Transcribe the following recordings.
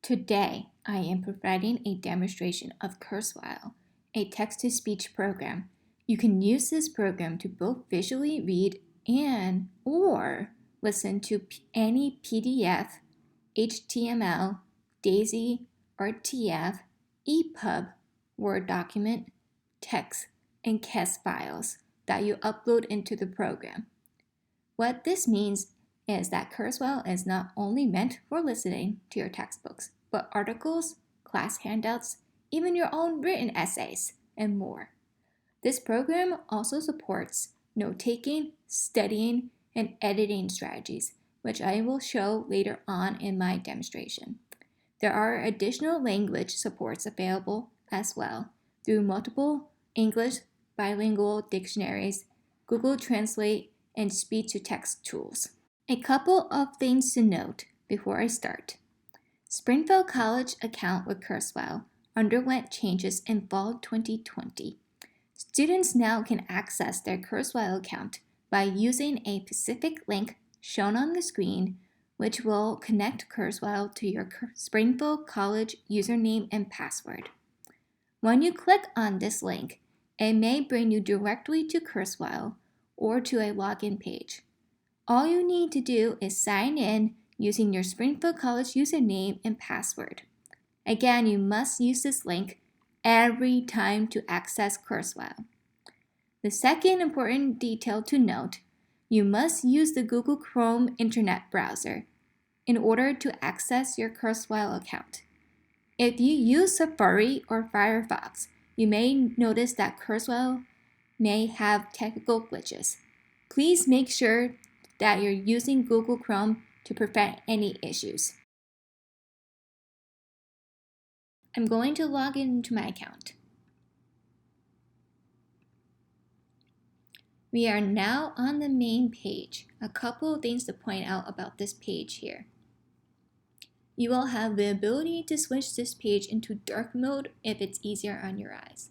Today, I am providing a demonstration of Kurzweil, a text-to-speech program. You can use this program to both visually read or listen to any PDF, HTML, DAISY, RTF, EPUB, Word document, text, and CAS files that you upload into the program. What this means is that Kurzweil is not only meant for listening to your textbooks, but articles, class handouts, even your own written essays, and more. This program also supports note-taking, studying, and editing strategies, which I will show later on in my demonstration. There are additional language supports available as well through multiple English bilingual dictionaries, Google Translate, and speech-to-text tools. A couple of things to note before I start. Springfield College account with Kurzweil underwent changes in fall 2020. Students now can access their Kurzweil account by using a specific link shown on the screen, which will connect Kurzweil to your Springfield College username and password. When you click on this link, it may bring you directly to Kurzweil or to a login page. All you need to do is sign in using your Springfield College username and password. Again, you must use this link every time to access Kurzweil. The second important detail to note, you must use the Google Chrome internet browser in order to access your Kurzweil account. If you use Safari or Firefox, you may notice that Kurzweil may have technical glitches. Please make sure that you're using Google Chrome to prevent any issues. I'm going to log into my account. We are now on the main page. A couple of things to point out about this page here. You will have the ability to switch this page into dark mode if it's easier on your eyes.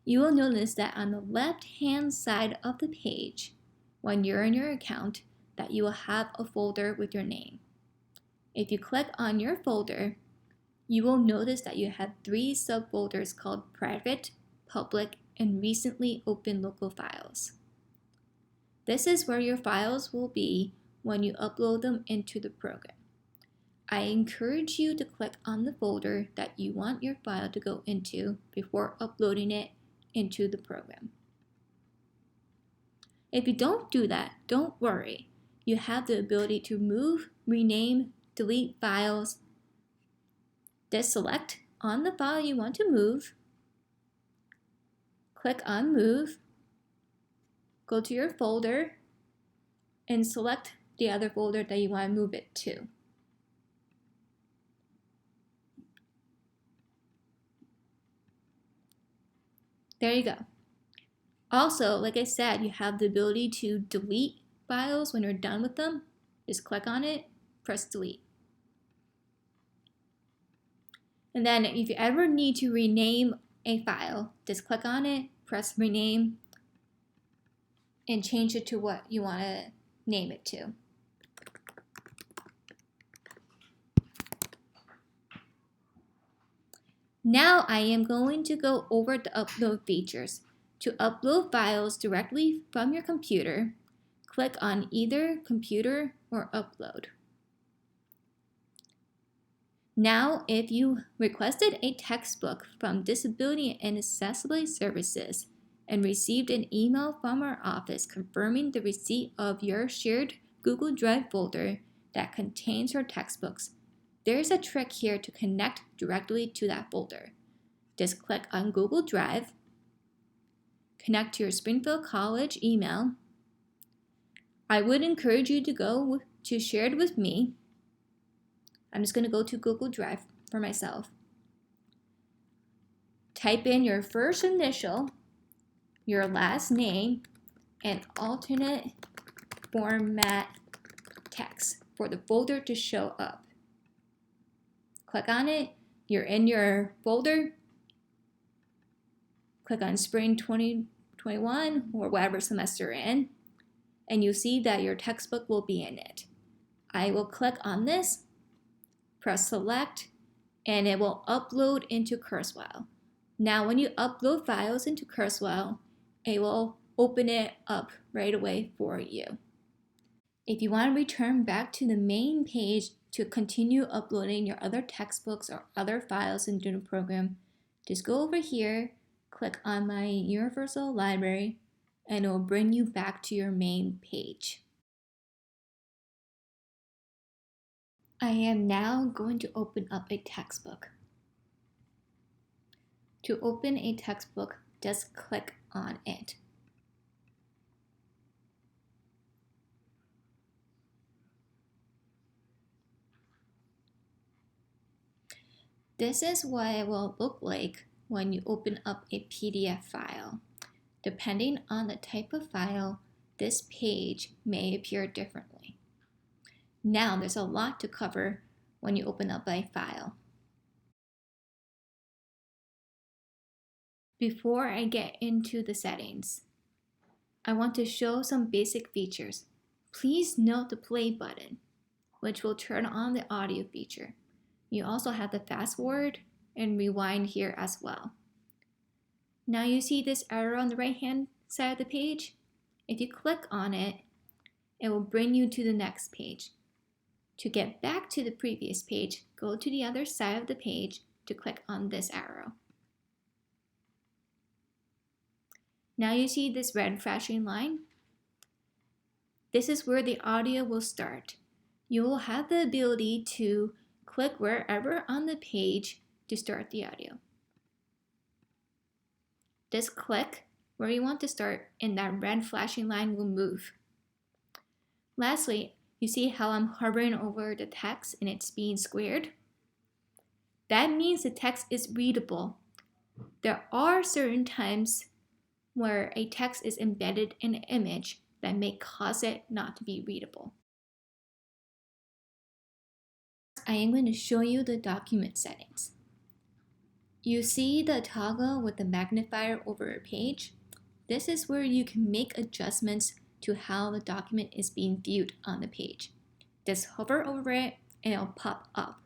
You will notice that on the left-hand side of the page, when you're in your account, that you will have a folder with your name. If you click on your folder, you will notice that you have 3 subfolders called Private, Public, and Recently Opened Local Files. This is where your files will be when you upload them into the program. I encourage you to click on the folder that you want your file to go into before uploading it into the program. If you don't do that, don't worry. You have the ability to move, rename, delete files. Just select on the file you want to move, click on Move, go to your folder, and select the other folder that you want to move it to. There you go. Also, like I said, you have the ability to delete files when you're done with them. Just click on it, press delete. And then if you ever need to rename a file, just click on it, press rename, and change it to what you want to name it to. Now I am going to go over the upload features. To upload files directly from your computer, click on either Computer or Upload. Now, if you requested a textbook from Disability and Accessibility Services and received an email from our office confirming the receipt of your shared Google Drive folder that contains your textbooks, there's a trick here to connect directly to that folder. Just click on Google Drive, connect to your Springfield College email. I would encourage you to go to Shared with Me. I'm just going to go to Google Drive for myself. Type in your first initial, your last name, and alternate format text for the folder to show up. Click on it. You're in your folder. Click on Spring 2021 or whatever semester you're in, and you see that your textbook will be in it. I will click on this, press select, and it will upload into Kurzweil. Now when you upload files into Kurzweil, it will open it up right away for you. If you want to return back to the main page to continue uploading your other textbooks or other files into the program, just go over here, click on my Universal Library, and it will bring you back to your main page. I am now going to open up a textbook. To open a textbook, just click on it. This is what it will look like when you open up a PDF file. Depending on the type of file, this page may appear differently. Now there's a lot to cover when you open up a file. Before I get into the settings, I want to show some basic features. Please note the play button, which will turn on the audio feature. You also have the fast forward and rewind here as well. Now you see this arrow on the right hand side of the page? If you click on it, it will bring you to the next page. To get back to the previous page, go to the other side of the page to click on this arrow. Now you see this red flashing line? This is where the audio will start. You will have the ability to click wherever on the page to start the audio. Just click where you want to start and that red flashing line will move. Lastly, you see how I'm hovering over the text and it's being squared? That means the text is readable. There are certain times where a text is embedded in an image that may cause it not to be readable. I am going to show you the document settings. You see the toggle with the magnifier over a page? This is where you can make adjustments to how the document is being viewed on the page. Just hover over it and it'll pop up.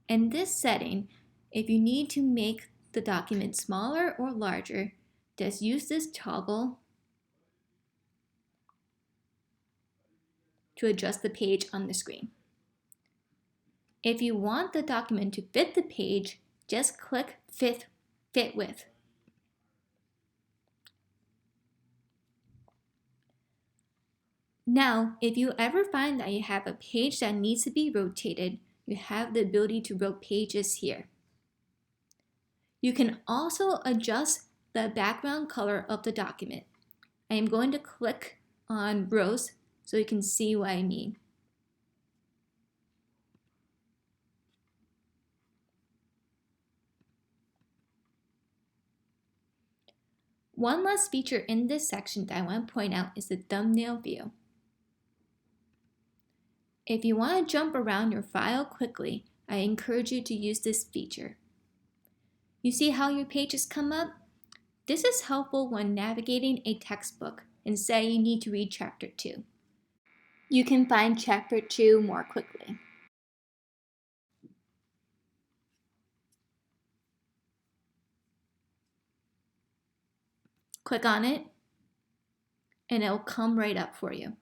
In this setting, if you need to make the document smaller or larger, just use this toggle to adjust the page on the screen. If you want the document to fit the page, just click Fit With. Now, if you ever find that you have a page that needs to be rotated, you have the ability to rotate pages here. You can also adjust the background color of the document. I am going to click on rows so you can see what I mean. One last feature in this section that I want to point out is the thumbnail view. If you want to jump around your file quickly, I encourage you to use this feature. You see how your pages come up? This is helpful when navigating a textbook and say you need to read Chapter 2. You can find Chapter 2 more quickly. Click on it, and it'll come right up for you.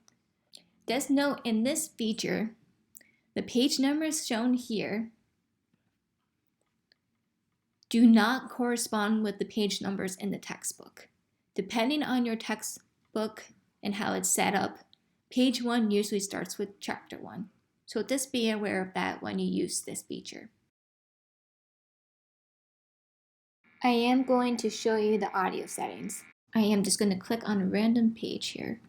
Just note in this feature, the page numbers shown here do not correspond with the page numbers in the textbook. Depending on your textbook and how it's set up, page 1 usually starts with Chapter 1. So just be aware of that when you use this feature. I am going to show you the audio settings. I am just going to click on a random page here.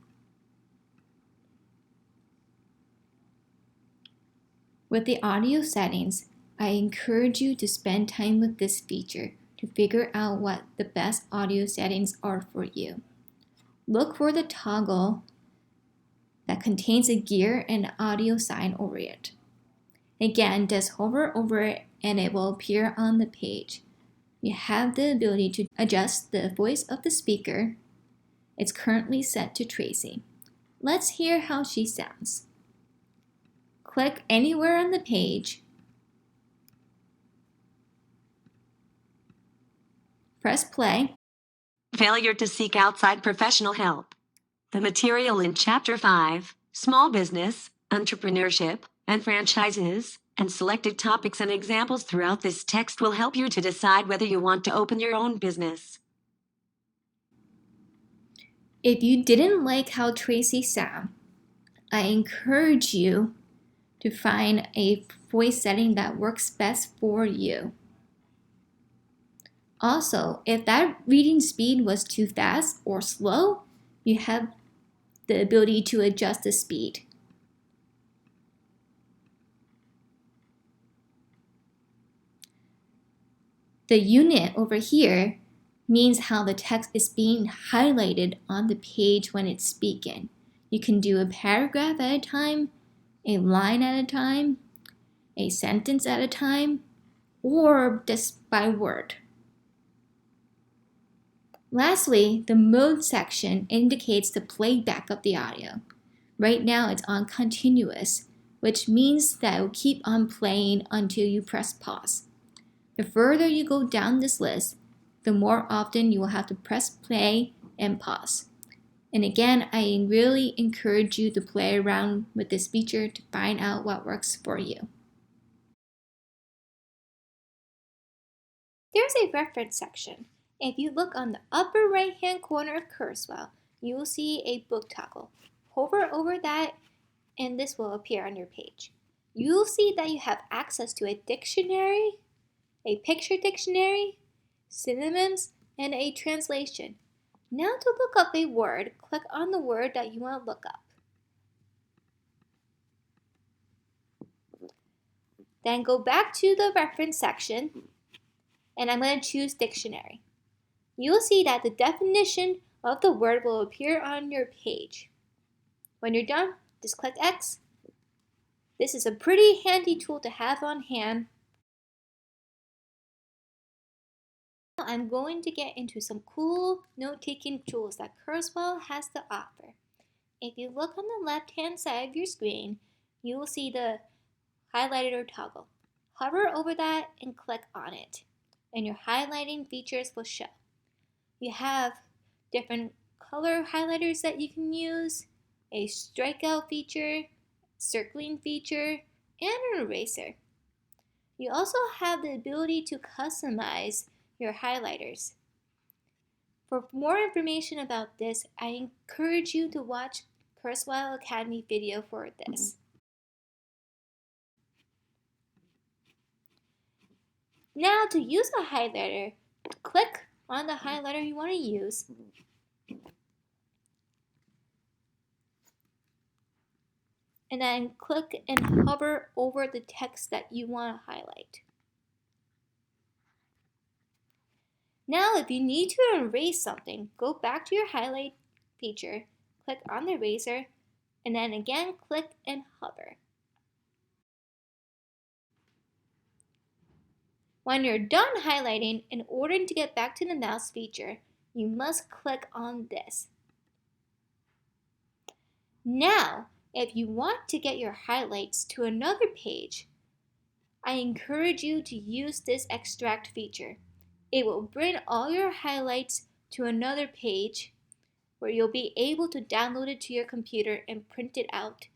With the audio settings, I encourage you to spend time with this feature to figure out what the best audio settings are for you. Look for the toggle that contains a gear and audio sign over it. Again, just hover over it and it will appear on the page. You have the ability to adjust the voice of the speaker. It's currently set to Tracy. Let's hear how she sounds. click anywhere on the page, press play. Failure to seek outside professional help. The material in Chapter 5, Small Business, Entrepreneurship, and Franchises, and selected topics and examples throughout this text will help you to decide whether you want to open your own business. If you didn't like how Tracy sounds, I encourage you to find a voice setting that works best for you. Also, if that reading speed was too fast or slow, you have the ability to adjust the speed. The unit over here means how the text is being highlighted on the page when it's speaking. You can do a paragraph at a time, a line at a time, a sentence at a time, or just by word. Lastly, the mode section indicates the playback of the audio. Right now it's on continuous, which means that it will keep on playing until you press pause. The further you go down this list, the more often you will have to press play and pause. And again, I really encourage you to play around with this feature to find out what works for you. There's a reference section. If you look on the upper right-hand corner of Kurzweil, you will see a book toggle. Hover over that and this will appear on your page. You'll see that you have access to a dictionary, a picture dictionary, synonyms, and a translation. Now to look up a word, click on the word that you want to look up. Then go back to the reference section, and I'm going to choose dictionary. You'll see that the definition of the word will appear on your page. When you're done, just click X. This is a pretty handy tool to have on hand. I'm going to get into some cool note-taking tools that Kurzweil has to offer. If you look on the left-hand side of your screen, you will see the highlighter toggle. Hover over that and click on it, and your highlighting features will show. You have different color highlighters that you can use, a strikeout feature, circling feature, and an eraser. You also have the ability to customize your highlighters. For more information about this, I encourage you to watch Kurzweil Academy video for this. Now to use a highlighter, click on the highlighter you want to use. And then click and hover over the text that you want to highlight. Now if you need to erase something, go back to your highlight feature, click on the eraser, and then again click and hover. When you're done highlighting, in order to get back to the mouse feature, you must click on this. Now, if you want to get your highlights to another page, I encourage you to use this extract feature. It will bring all your highlights to another page where you'll be able to download it to your computer and print it out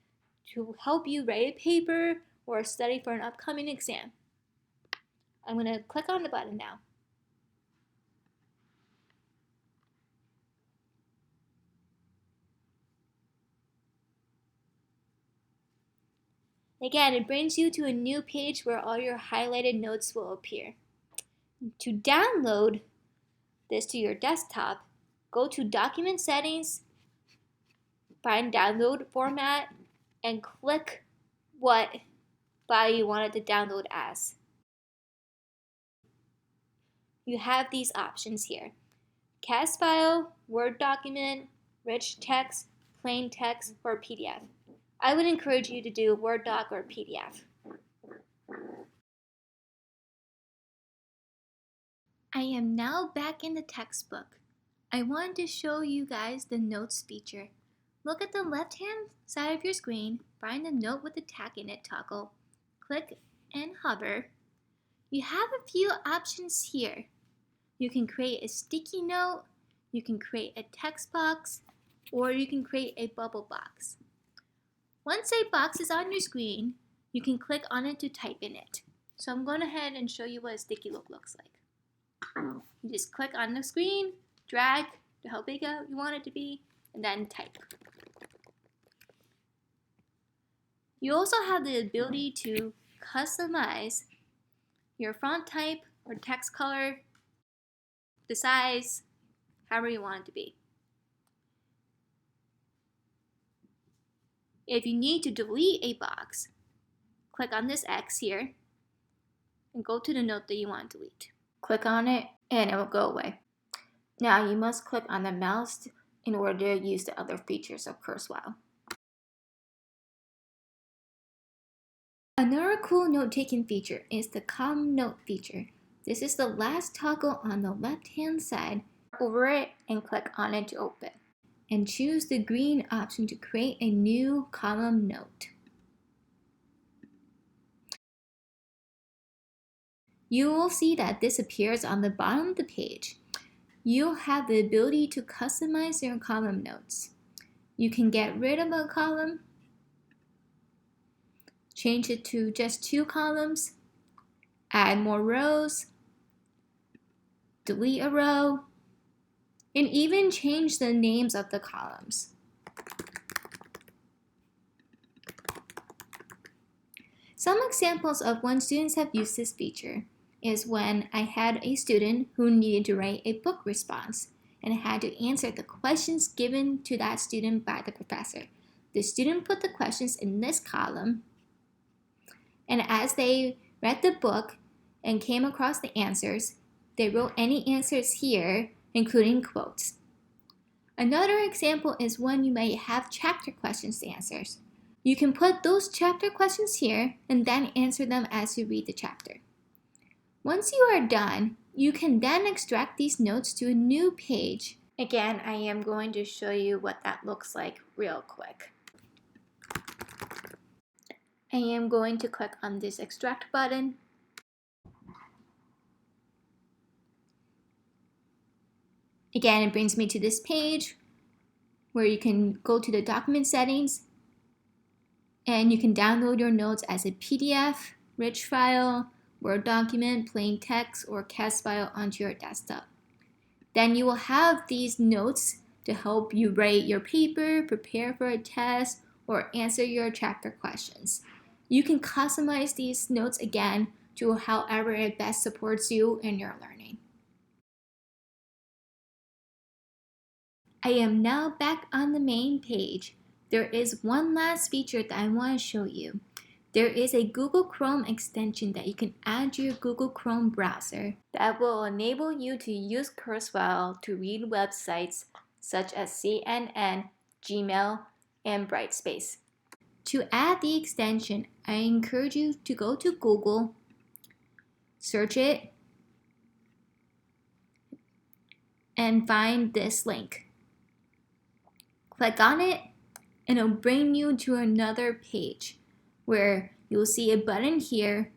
to help you write a paper or study for an upcoming exam. I'm going to click on the button now. Again, it brings you to a new page where all your highlighted notes will appear. To download this to your desktop, go to Document Settings, find Download Format, and click what file you want it to download as. You have these options here: CAS file, Word document, rich text, plain text, or PDF. I would encourage you to do Word doc or PDF. I am now back in the textbook. I wanted to show you guys the notes feature. Look at the left-hand side of your screen, find the Note with the tag in it toggle, click and hover. You have a few options here. You can create a sticky note, you can create a text box, or you can create a bubble box. Once a box is on your screen, you can click on it to type in it. So I'm going ahead and show you what a sticky note looks like. You just click on the screen, drag to how big you want it to be, and then type. You also have the ability to customize your font type or text color, the size, however you want it to be. If you need to delete a box, click on this X here and go to the note that you want to delete. Click on it and it will go away. Now you must click on the mouse in order to use the other features of Kurzweil. Another cool note-taking feature is the column note feature. This is the last toggle on the left-hand side. Over it and click on it to open. And choose the green option to create a new column note. You will see that this appears on the bottom of the page. You'll have the ability to customize your column notes. You can get rid of a column, change it to just 2 columns, add more rows, delete a row, and even change the names of the columns. Some examples of when students have used this feature is when I had a student who needed to write a book response and had to answer the questions given to that student by the professor. The student put the questions in this column, and as they read the book and came across the answers, they wrote any answers here, including quotes. Another example is when you may have chapter questions to answer. You can put those chapter questions here and then answer them as you read the chapter. Once you are done, you can then extract these notes to a new page. Again, I am going to show you what that looks like real quick. I am going to click on this extract button. Again, it brings me to this page where you can go to the document settings and you can download your notes as a PDF, rich file, Word document, plain text, or CAS file onto your desktop. Then you will have these notes to help you write your paper, prepare for a test, or answer your chapter questions. You can customize these notes again to however it best supports you in your learning. I am now back on the main page. There is one last feature that I want to show you. There is a Google Chrome extension that you can add to your Google Chrome browser that will enable you to use Kurzweil to read websites such as CNN, Gmail, and Brightspace. To add the extension, I encourage you to go to Google, search it, and find this link. Click on it, and it'll bring you to another page where you'll see a button here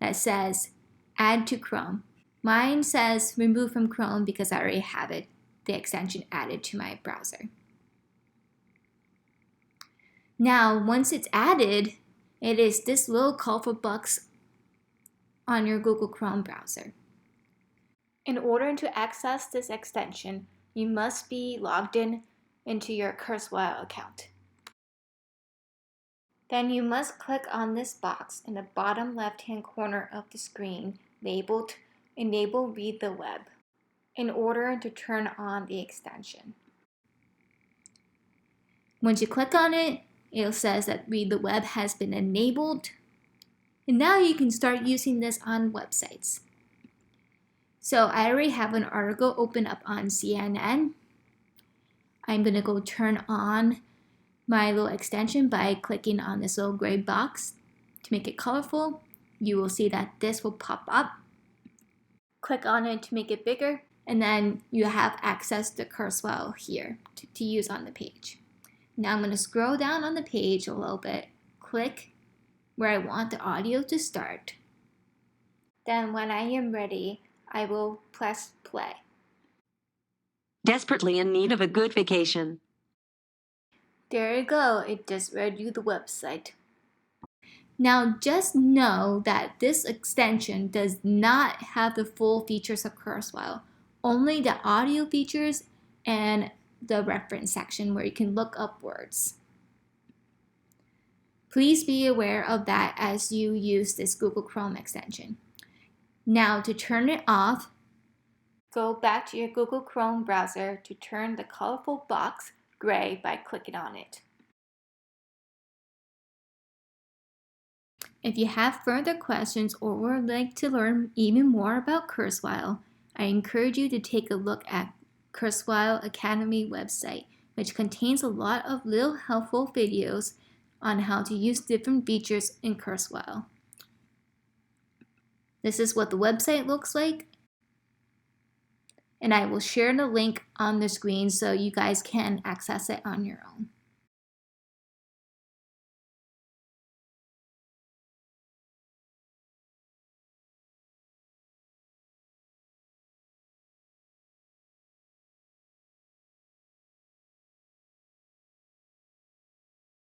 that says Add to Chrome. Mine says Remove from Chrome because I already have it, the extension added to my browser. Now, once it's added, it is this little colorful box on your Google Chrome browser. In order to access this extension, you must be logged in into your Kurzweil account. Then you must click on this box in the bottom left-hand corner of the screen labeled Enable Read the Web in order to turn on the extension. Once you click on it, it says that Read the Web has been enabled, and now you can start using this on websites. So I already have an article open up on CNN. I'm going to go turn on my little extension by clicking on this little gray box to make it colorful. You will see that this will pop up. Click on it to make it bigger, and then you have access to Kurzweil here to use on the page. Now I'm going to scroll down on the page a little bit, click where I want the audio to start. Then when I am ready, I will press play. Desperately in need of a good vacation. There you go, it just read you the website. Now just know that this extension does not have the full features of Kurzweil, only the audio features and the reference section where you can look up words. Please be aware of that as you use this Google Chrome extension. Now to turn it off, go back to your Google Chrome browser to turn the colorful box gray by clicking on it. If you have further questions or would like to learn even more about Kurzweil, I encourage you to take a look at Kurzweil Academy website, which contains a lot of little helpful videos on how to use different features in Kurzweil. This is what the website looks like, and I will share the link on the screen so you guys can access it on your own.